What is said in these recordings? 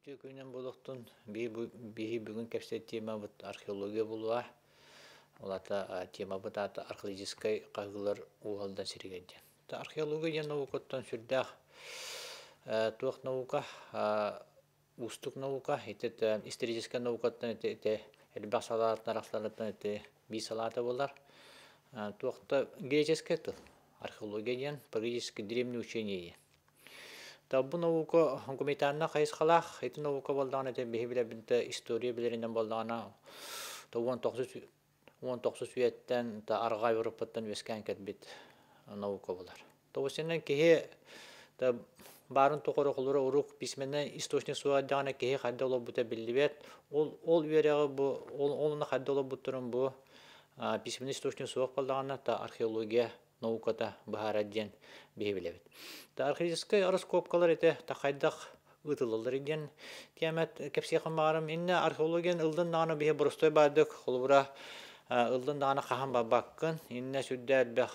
Үтү күнен болуқтун биһи бүгүн кепсет тема бут археология булуа. Олата тема бут археологической кагылар угалдан сиригенде. Та археология наукаттан сүрдах туак наука, устук наука, это историческая наукаттан это элбах салат нарахлардан это би салата болар. Туакта греческая тыл. Археология практически древнее учение. Табу наука ханкумитанна хайсхалах, это наука болдана это бихибиле бинте история билеринен болдана. Та 19 үеттен та арга Европаттан вескен кетбит наука болар. Та осенен кеhe та барын токорокулары урук письменне источник суаддана кеhe хадда оло бута билибет. Ол үереге бу олуна хадда оло буттурун бу письменне источник суак болдана та археология науката бахарадден бихибилебит. Та археологическая раскопкалар это тахайдах ытылылар иден тиямет кепсияхан барым инне археологиян ылдын наны бихе бурустой бардык холбура ылдын наны хахан бабаккын инне сүддәт бэх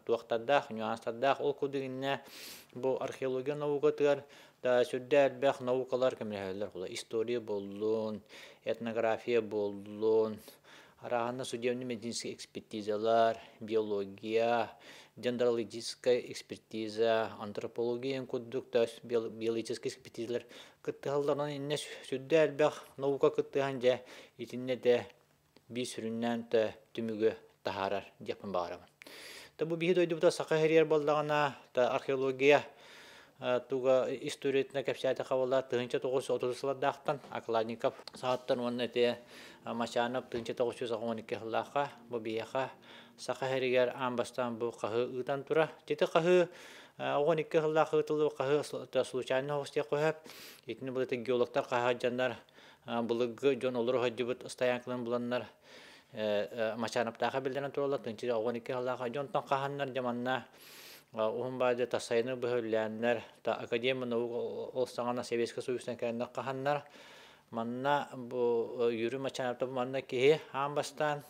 туактардах нюанстардах ол кудык инне бу археология наукатыгар да сүддәт бэх наукалар кемнехелер хула история болдун этнография болдун араханна судебно-медицинские экспертизалар биология дендрологическая экспертиза, антропология, биологическая экспертизалар кыттыгалларынан инне сүддә әлбәх наука кыттыган итинне де би сүрүннән түмүгө тахарар депен барамын. Та бу биһи дойдубута сака херьер болдагана та археология туга историятына кепсәте хавалар 1930-лардактан Акладников сааттан онны те Машанов 1912 елларга бу бияха сака херьер амбастан бу кахы ытан тура. Тете кахы 12 елларга ытылы кахы та случайно хосте коһап итне бу геологтар кахы жандар булыгы жон олор хаҗыбыт стоянкаларын буланнар Машановтага билдерен туралар 12 елларга жонтан каханнар жаманна Ухун баады тасайны бөхөлләннәр, та академия наука олсаңана Советский Союздан кәннәр каханнар. Манна бу юры Машановта манна кеһе амбастан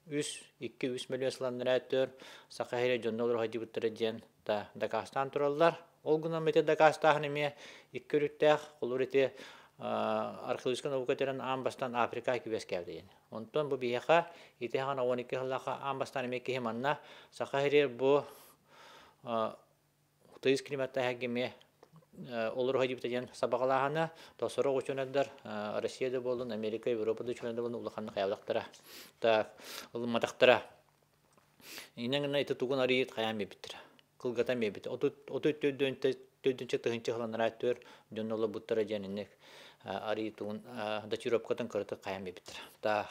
2-3 миллион сыланнар әтөр сакаһире жоннолор хаҗыбыттыр дигән та Дагестан тураллар. Ол гына мете Дагестан неме 2-3 колорите археологик наука терен амбастан Африка кибес кәвден. Онтон бу бияха итехан 12 елларга амбастан неме кеһе манна сакаһире бу Тыйс климатта хәгеме олар хаҗибтәген сабагалахана тосоры учунадыр Россиядә булын Америка Европада учунадыр булын улаханны каялактыра та улматактыра инен әйтә туган ариет каян битер кылгата мебит төдөнче тыгынчы хыланнар төр жоннолы буттара җанинне ариет туган да Европадан кырты каян битер та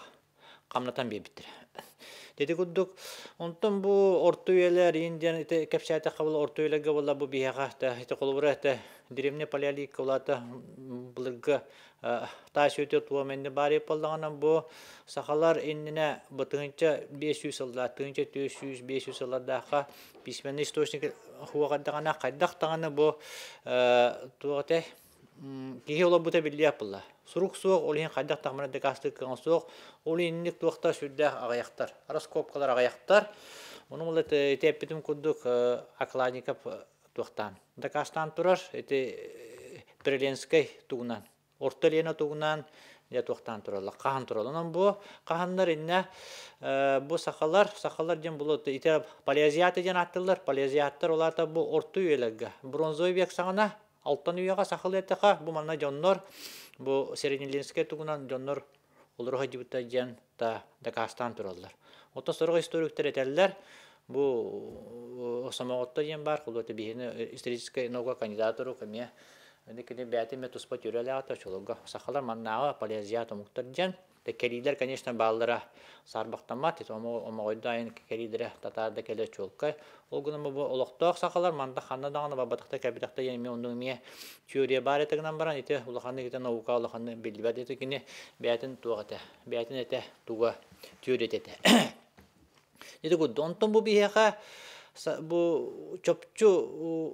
камнатан битер Dedi kudduk, ondan bu orta üyeler Indian ite kepsiyete kabul orta üyelerge valla bu biyakahta ite kolubura ite dirimne paleolik kolata bulga taş öte tuğamendi bari yapıldığından bu sakalar endine batınca 500 yıllar, tınca 500 yıllar daha pismenli istoşnik huvakadağına kaydağına bu tuğate Kihi ola buta billi yapılla. Suruk soğuk, olihin kaydaq tağmana dekastık kıgan soğuk, olihinlik tuğakta sürdüğü ağayaktar. Araskopkalar ağayaktar. Onun ola tepitim kudduk Akladnikov tuğaktan. Dekastan turar, Prelenskay tuğunan. Ortaliyana tuğunan ya tuğaktan turarlar, kahan turarlar. Onun bu kahanlar inne bu sakalar jen bulu ite paleoziyatı jen attılar. Paleoziyatlar olar da bu orta üyelerge. Bronzoy bek sağına Alttan üyaga sakıl ettiğe bu manna jonlar bu Serenlinskaya tuğunan jonlar olur hacibita jen ta Dagestan turallar. Ota soruğa historikler eterler bu samagotta jen bar kuloti bihine историческая наука кандидатуру кеме дикене бәтиме туспа төреле ата чолга сакалар маннага палеозиат муктар jen Tekeliler, конечно, баллара сарбақтамат, омойдайын келидері татарды келе чолкай. Ол күні бұл олықтақ сақалар, манда қанна дағаны бабатықта кәбітақта еніме ондың ме теория бар етігінен баран, еті ұлықанды кеті наука ұлықанды білбәд еті кені бәтін туғаты, бәтін еті туға теория еті. Еті күдді, онтын бұл бейеға бұл чөпчу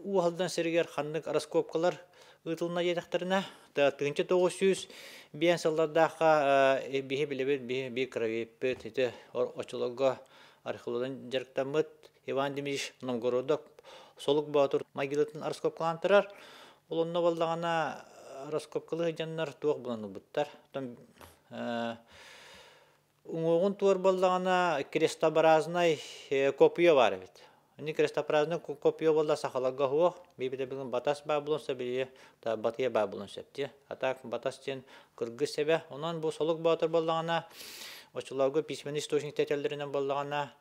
уғалдан сәрігер қандық араскопкалар ытылына едіқтеріне, 1900 бен сылдардаға бейі білебет, бейі кровепет, очылығы археологдан жарықтамыт, Иван Демидович Новгородок, солық батыр могилатын араскопкалантырар. Олонна болдағана раскопкалы жаннар туох буланы буттар. Том уңогун туор боллагана крестообразный копия бар бит. Они крестообразный копия болла сахалага хуох, бибиде билин батас ба булонса бие та батыя ба булон септи. Атак батас тен кыргыз себе, онан бу солук батыр боллагана очуларга письменный источник тетеллеринен боллагана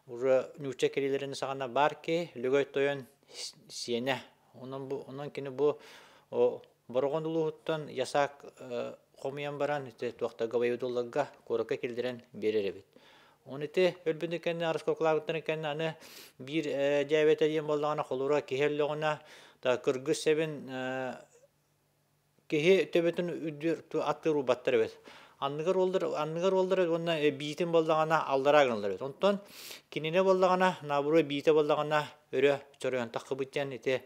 уже нюче келилерин сагана бар ки лөгөй тоен сиене. Онан кини бу боргон улуттан ясак комиян баран туакта гавайдуллага корака келдирен берер бит. Онете өлбүнүкен араскокларыттан экен аны бир жабете ден боллагана холура кехеллогона та кыргыз себин кехе төбөтүн үдүр аттыру баттыр бит. Анныгар олдыр онна битин боллагана алдарагынлар бит. Онтон кинене боллагана набуру бите боллагана өрө чорон такыбыттан эте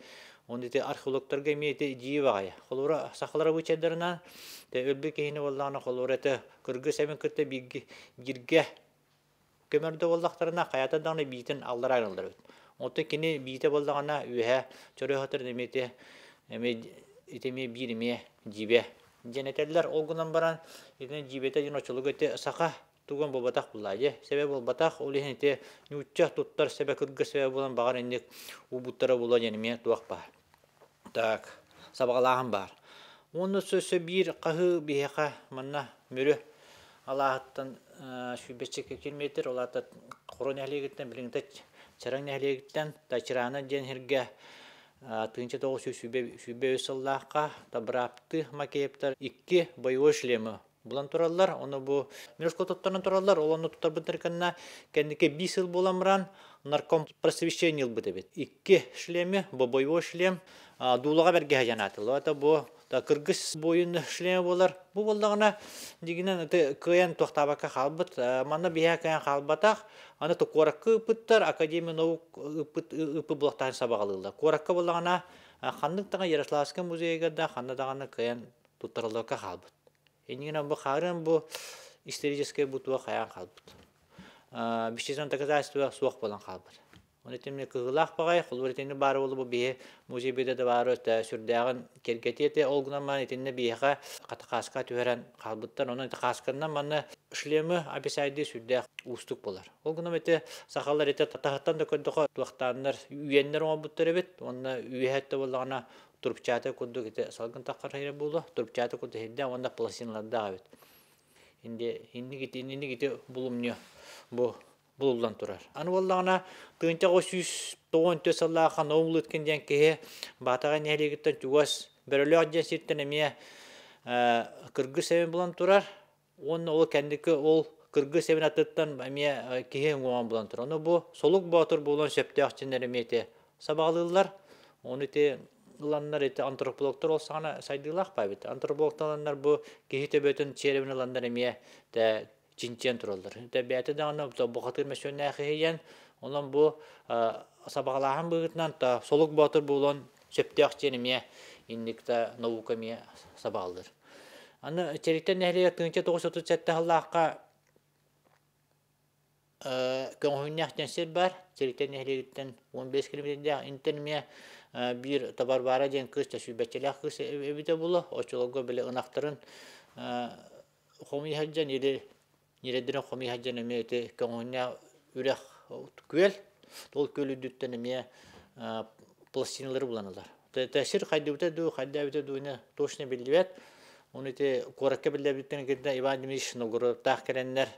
онете археологторга мете жибагая. Холура сахалара бучедерна те өлбү кехине боллагана холура те кыргыз себин кытта бирге көмөрдө болдактарына каята даны битин алдарагынлар бит. Онто кини бите боллагана үе чорой хатыр немете этеме бириме жибе Женетеллер олгунан баран итен жибете жиночулук өте сака туган болбатак буллайы. Себеп болбатак олихинте нючча туттар себе кыргыз себеп болан багар эндик убуттара була женеме туакпа. Так, сабагалахан бар. Оны сөсө бир кахы бияка манна мөрө алааттан шүбечек километр олата корон әлегиттен билиңте чараң әлегиттен тачыраны женхерге тынча тоғыз шүбе өсіллаққа табырапты макептер 2 боевой шлемы. Бұлан тұралар, оны бұл мирскототтарынан тұралар, оланы тұттар бұнтырканна кәндіке 5 жыл боламыран нарком просвещение бұды бет. 2 шлемі, бұл боевой шлем дулыға берге жанатылы. Это бұл кыргыз бойын шлемі болар. Бұл болдағына дегенен күйен тоқтабаққа қалбыт, мана бия күйен қалбатақ, аны қораққы ұпыттар, академия наук ұпы бұлақтағын сабағалылы. Қораққы болдағына қандықтаған Ярославский музейге да қандадағына күйен тұттарылыққа қалбыт. Енігінен бұл қарын бұл исторический бұтуға қаян қалбыт. Бішчесен доказательства суақ болан қалбыт. Оны темне кығылақ бағай, құлбыр етені бары олы бұл бейе музей бейді де бары сүрдәғын кергететі олғынан ман етені бейеға қатықасқа түйерен қалбыттан. Оның қасқырынан маны шлемі апесайды сүрдәқ ұстық болар. Олғынан еті сақалар еті татағыттан да көндіқі туақтандар үйенлер оңа бұттыр ебет. Онына үйәтті болағына тұрпчаты көндік еті салғын таққар хайры болу. Тұрпчаты көндік хедде онда пластиналарды ағабет. Инді кеті бұлымне бұлылдан тұрар. Аны болағына тыңча 394 саллаға наумыл өткен ден кеге батаға нәлегіттен чуғас бірілі аджан сирттен әме кыргыз сәбін бұлан тұрар. Оны ол кәндікі ол кыргыз сәбін аттыттан әме кеге ұңуан бұлан тұрар. Оны бұл солық батыр болан сөпті ақчындар әметі сабағылылар. Оны те ұланлар еті антропологтар олсағына сайдығылақ байбет. Антропологтарлар бұл кеге төбетін черебін ұландар әме чинчен туралдар. Табиаты да аны бұқатыр мәсөнне әхейен, онан бұл сабағалаған бұғытынан солық батыр болуын сөпті ақченеме индікті наукаме сабағалдар. Аны черіктен әхлеге 1937 ғаллаққа көңгүйін әқтен сер бар. Черіктен әхлегеттен 15 километрде интерме бір табар бара ден кыз тәсүбәтчелі қыз әбіде болу. Очылығы білі ұнақтырын қомый хаджан елі Нереддерін қомий хаджан әме өте көңіне үрек көл, ол көл үдіттен әме пластиналары бұланылар. Тәсір қайды өте ду, қайды өте дуыны тошына білді бәт. Оны өте қораққа білді бәттен кедді Иван Демидович Новгород тақ кәренлер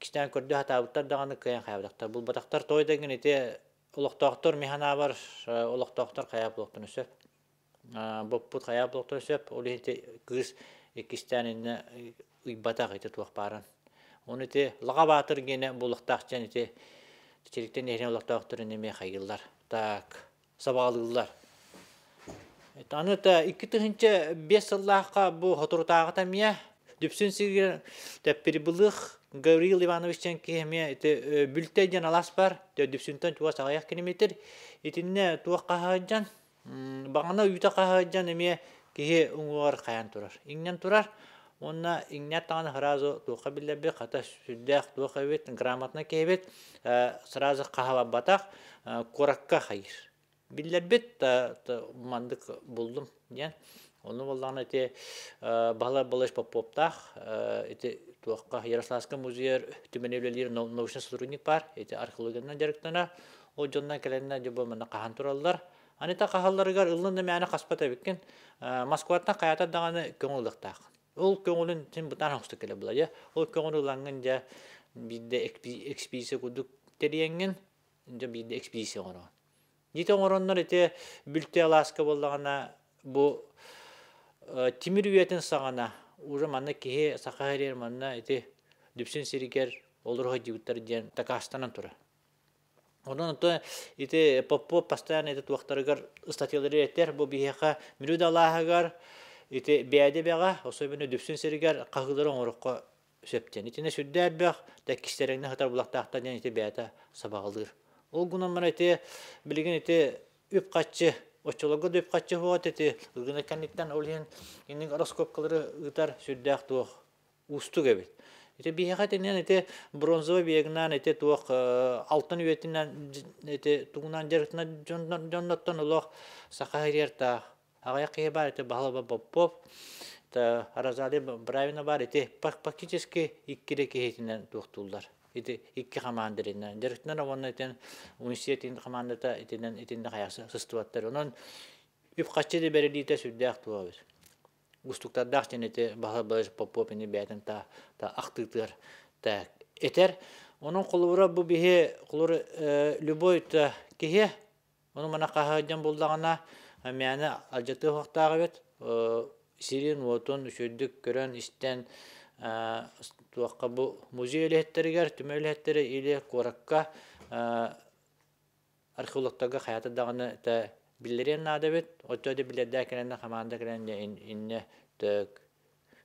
кіштен көрді хатабыттар дағаны көйен қайабдақтар. Бұл батақтар тойдағын өте олықтақтар механа бар, олықтақтар қайап олықтын өсіп. Бұппұт қайап олықтын өсіп, ол өте күз кіштен батақ еті туақ барын. Оны те лаға батыр гене бұлықтақ жан еті черіктен ерен ұлықтақтырын еме қайылдар. Так, сабағалылар. Аны та 2-5 жыллаққа бұл хотыртағы тәмия дүпсін сігер тәппірбілік Гавриил Ивановичтен кейме бүлті жан алас бар. Дүпсінтен туға сағаяқ километр. Етінне туақ қағаджан, бағана үйті қағаджан еме кейе ұңғығар қаян тұрар. Иңнен тұрар. Онна иңнәт тағаны ғыразы туға білдәбі, қата сүрдәқ туға бет, грамотна кейбет, сразы қағава батақ, қораққа қайыр. Білдәбет, мандық болдым. Onu bollan ete балаш попоптах эти туакка Ярославский музей түменелер научный сотрудник бар. Эти археологиядан жарыктана о жондан келенне жобо мына кахан тураллар. Анита кахалларыгар ыллында мәне каспата биккен Москвадан каята даганы көңүлдүктак. Ол көңүлүн тим бутан хосты келе була я. Ол көңүлүланган жа бидде экспедиция кудук тереңген жа бидде экспедиция орон. Дите ороннор эти бүлте Аласка боллагана бу Тимир үетин сағана, уже манна кеге сақағарер манна эти дүпсін сиригер олырға жігіттер ден такастанан тұра. Онан то эти поппо постоянно этот уақтарыгар статьялары еттер, бұл бейеқа мүрүд Аллахагар эти бәді бәға, особенно дүпсін сиригер қағыларын орыққа сөптен. Этіне сүддәр бәқ, тәккістеріңні хатар бұлақтақтан ден эти бәді сабағылыр. Ол күнан мана эти білген эти үп қатшы Очолого деп качы вот эти гына каниттан олен иннин гороскопкалары ытар сүддәк туох усту гебет. Эти биягатенен эти бронзовый биягнан эти туох алтын үетинен эти тугунан жертна жонноттон улох сахарерта агая кебар эти балаба поппоп та аразали бравина бар эти практически иккире кехетинен туохтулдар. Эти икки командиринен директнен оннатен университетин командата этинен хаясы сыстуаттар. Онон үп качыды берилите сүддәк туабыз. Густуктардак женете баһа попопини бәтен та актыктыр та этер. Онун кулура бу бихе кулур любой та кихе. Онун мана кахаҗан булдагана мәне алҗаты вактагы бет. Сирин вотон сүддүк көрөн истен туаққа бұл музейлеттерігер, түмейлеттері или қораққа археологтарға қаяты дағыны білдерен нады бет. Отчады білдерді әкелінді қаманды кәлінді инне түк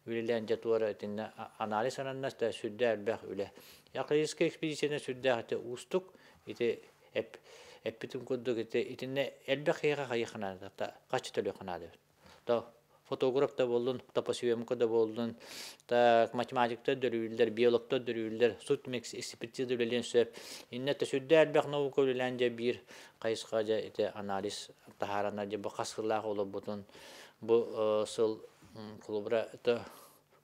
үлілен жатуары әтінді анализ ананнас та сүрді әлбәқ үлі. Археологический экспедицияны сүрді әті ұстық, әппітін көддік әтінді әлбәқ қиыға қайықынады, қачы төлі қынады бет. Фотограф да болдун, топосъемка да болдун, так математикта дөрүлдер, биологта дөрүлдер, сутмекс экспертиза дөрүлен сөп. Инне төсүддә әлбәк наука үләнҗә бир кайыска жа эте анализ тахарана жа бу касырлак олып бутун. Бу сыл клубра это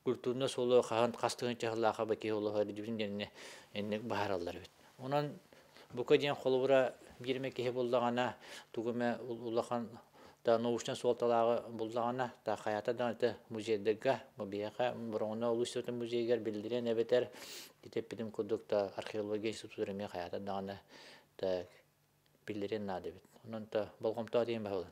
культурны соло хаан кастыгын чахлака баки олы дибиндене энне бааралар бит. Онан бу каден клубра бирмеке болдагана тугуме улахан та научный суалталағы бұлдағана, та қаята да музейдегі, мұбияға, бұрыңына ұлыстырды музейгер білдірен әбетер, детеп бідім күдік та археология институтырымен қаята дағана білдірен нады бет. Онын та болғымта дейін бағылыр.